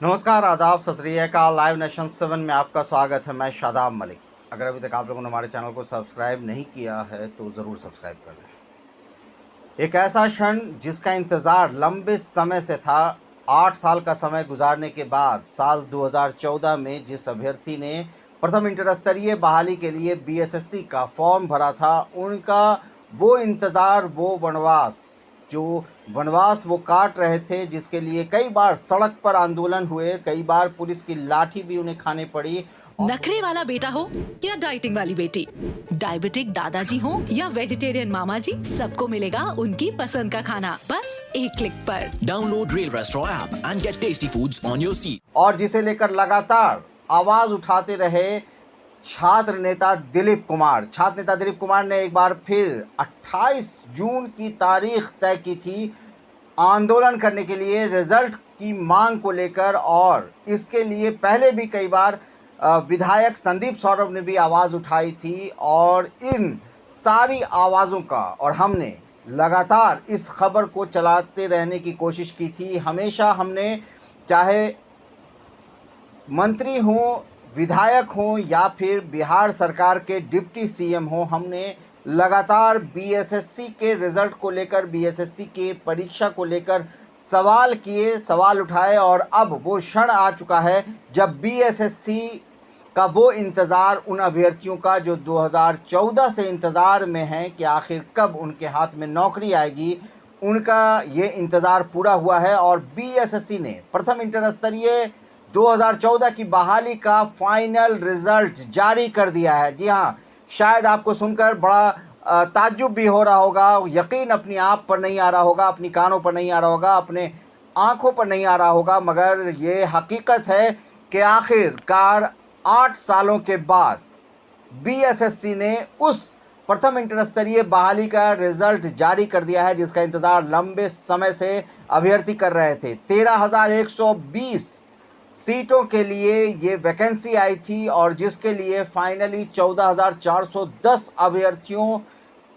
नमस्कार, आदाब, सत श्री अकाल। लाइव नेशन 7 में आपका स्वागत है। मैं शादाब मलिक। अगर अभी तक आप लोगों ने हमारे चैनल को सब्सक्राइब नहीं किया है तो ज़रूर सब्सक्राइब कर लें। एक ऐसा क्षण जिसका इंतज़ार लंबे समय से था। 8 साल का समय गुजारने के बाद साल 2014 में जिस अभ्यर्थी ने प्रथम इंटर स्तरीय बहाली के लिए बीएसएससी का फॉर्म भरा था, उनका वो इंतज़ार, वो वनवास वो काट रहे थे, जिसके लिए कई बार सड़क पर आंदोलन हुए, कई बार पुलिस की लाठी भी उन्हें खाने पड़ी। नखरे वाला बेटा हो या डाइटिंग वाली बेटी, डायबिटिक दादाजी हो या वेजिटेरियन मामा जी, सबको मिलेगा उनकी पसंद का खाना बस एक क्लिक पर। Download Rail Restaurant app and get tasty foods on your seat. और जिसे लेकर लगातार आवाज़ उठाते रहे छात्र नेता दिलीप कुमार ने एक बार फिर 28 जून की तारीख तय की थी आंदोलन करने के लिए, रिजल्ट की मांग को लेकर। और इसके लिए पहले भी कई बार विधायक संदीप सौरभ ने भी आवाज़ उठाई थी। और इन सारी आवाज़ों का और हमने लगातार इस खबर को चलाते रहने की कोशिश की थी। हमेशा हमने, चाहे मंत्री हों, विधायक हों या फिर बिहार सरकार के डिप्टी सीएम हों, हमने लगातार बीएसएससी के रिज़ल्ट को लेकर, बीएसएससी के परीक्षा को लेकर सवाल उठाए। और अब वो क्षण आ चुका है जब बीएसएससी का वो इंतज़ार उन अभ्यर्थियों का जो 2014 से इंतज़ार में हैं कि आखिर कब उनके हाथ में नौकरी आएगी, उनका ये इंतज़ार पूरा हुआ है। और बीएसएससी ने प्रथम इंटर स्तरीय 2014 की बहाली का फाइनल रिज़ल्ट जारी कर दिया है। जी हाँ, शायद आपको सुनकर बड़ा ताज्जुब भी हो रहा होगा, यकीन अपनी आप पर नहीं आ रहा होगा, अपनी कानों पर नहीं आ रहा होगा, अपने आँखों पर नहीं आ रहा होगा, मगर ये हकीकत है कि आखिरकार 8 सालों के बाद बीएसएससी ने उस प्रथम इंटर स्तरीय बहाली का रिज़ल्ट जारी कर दिया है, जिसका इंतज़ार लंबे समय से अभ्यर्थी कर रहे थे। 13,120 सीटों के लिए ये वैकेंसी आई थी और जिसके लिए फाइनली 14,410 अभ्यर्थियों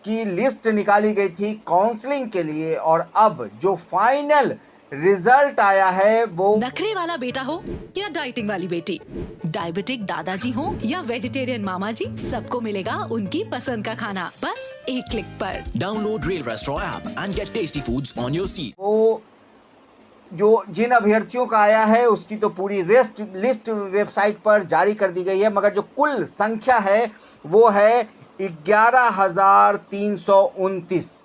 की लिस्ट निकाली गई थी काउंसलिंग के लिए। और अब जो फाइनल रिजल्ट आया है वो नखरे वाला बेटा हो या डाइटिंग वाली बेटी, डायबिटिक दादाजी हो या वेजिटेरियन मामा जी, सबको मिलेगा उनकी पसंद का खाना बस एक क्लिक पर। Download Rail Restaurant app and get tasty foods on your seat. वो जो जिन अभ्यर्थियों का आया है उसकी तो पूरी लिस्ट वेबसाइट पर जारी कर दी गई है, मगर जो कुल संख्या है वो है 11,329,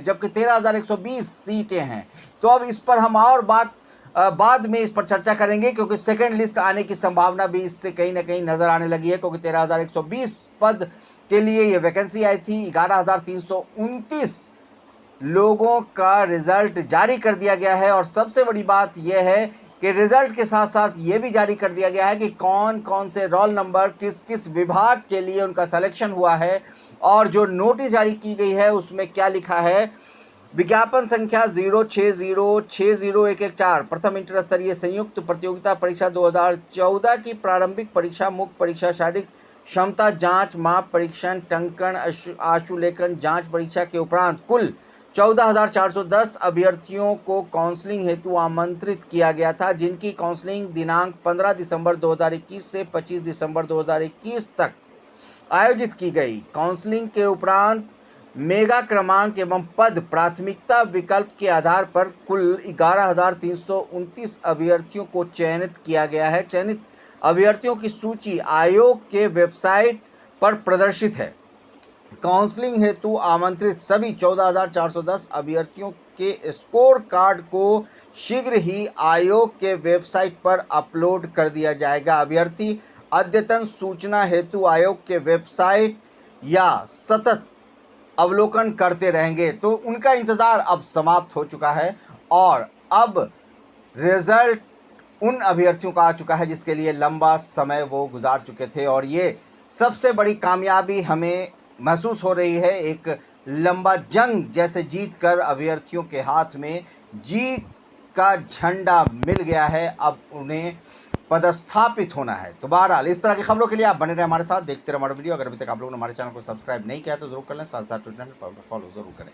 जबकि 13,120 सीटें हैं। तो अब इस पर हम और बाद में इस पर चर्चा करेंगे, क्योंकि सेकंड लिस्ट आने की संभावना भी इससे कहीं ना कहीं नज़र आने लगी है, क्योंकि 13,120 पद के लिए ये वैकेंसी आई थी। 11,329 लोगों का रिज़ल्ट जारी कर दिया गया है। और सबसे बड़ी बात यह है कि रिज़ल्ट के साथ साथ ये भी जारी कर दिया गया है कि कौन कौन से रोल नंबर किस किस विभाग के लिए उनका सिलेक्शन हुआ है। और जो नोटिस जारी की गई है उसमें क्या लिखा है, विज्ञापन संख्या 060601114 प्रथम इंटर स्तरीय संयुक्त प्रतियोगिता परीक्षा 2014 की प्रारंभिक परीक्षा, मुख्य परीक्षा, शारीरिक क्षमता जांच, माप परीक्षण, टंकन, आशुलेखन जांच परीक्षा के उपरांत कुल 14,410 अभ्यर्थियों को काउंसलिंग हेतु आमंत्रित किया गया था, जिनकी काउंसलिंग दिनांक 15 दिसंबर 2021 से 25 दिसंबर 2021 तक आयोजित की गई। काउंसलिंग के उपरांत मेगा क्रमांक एवं पद प्राथमिकता विकल्प के आधार पर कुल 11,329 अभ्यर्थियों को चयनित किया गया है। चयनित अभ्यर्थियों की सूची आयोग के वेबसाइट पर प्रदर्शित है। काउंसलिंग हेतु आमंत्रित सभी 14,410 अभ्यर्थियों के स्कोर कार्ड को शीघ्र ही आयोग के वेबसाइट पर अपलोड कर दिया जाएगा। अभ्यर्थी अद्यतन सूचना हेतु आयोग के वेबसाइट या सतत अवलोकन करते रहेंगे। तो उनका इंतज़ार अब समाप्त हो चुका है और अब रिज़ल्ट उन अभ्यर्थियों का आ चुका है जिसके लिए लंबा समय वो गुजार चुके थे। और ये सबसे बड़ी कामयाबी हमें महसूस हो रही है। एक लंबा जंग जैसे जीत कर अभ्यर्थियों के हाथ में जीत का झंडा मिल गया है, अब उन्हें पदस्थापित होना है। तो बहरहाल इस तरह की खबरों के लिए आप बने रहे हमारे साथ, देखते रहे हमारा वीडियो। अगर अभी तक आप लोगों ने हमारे चैनल को सब्सक्राइब नहीं किया तो जरूर कर लें, साथ साथ ट्विटर पर फॉलो जरूर करें।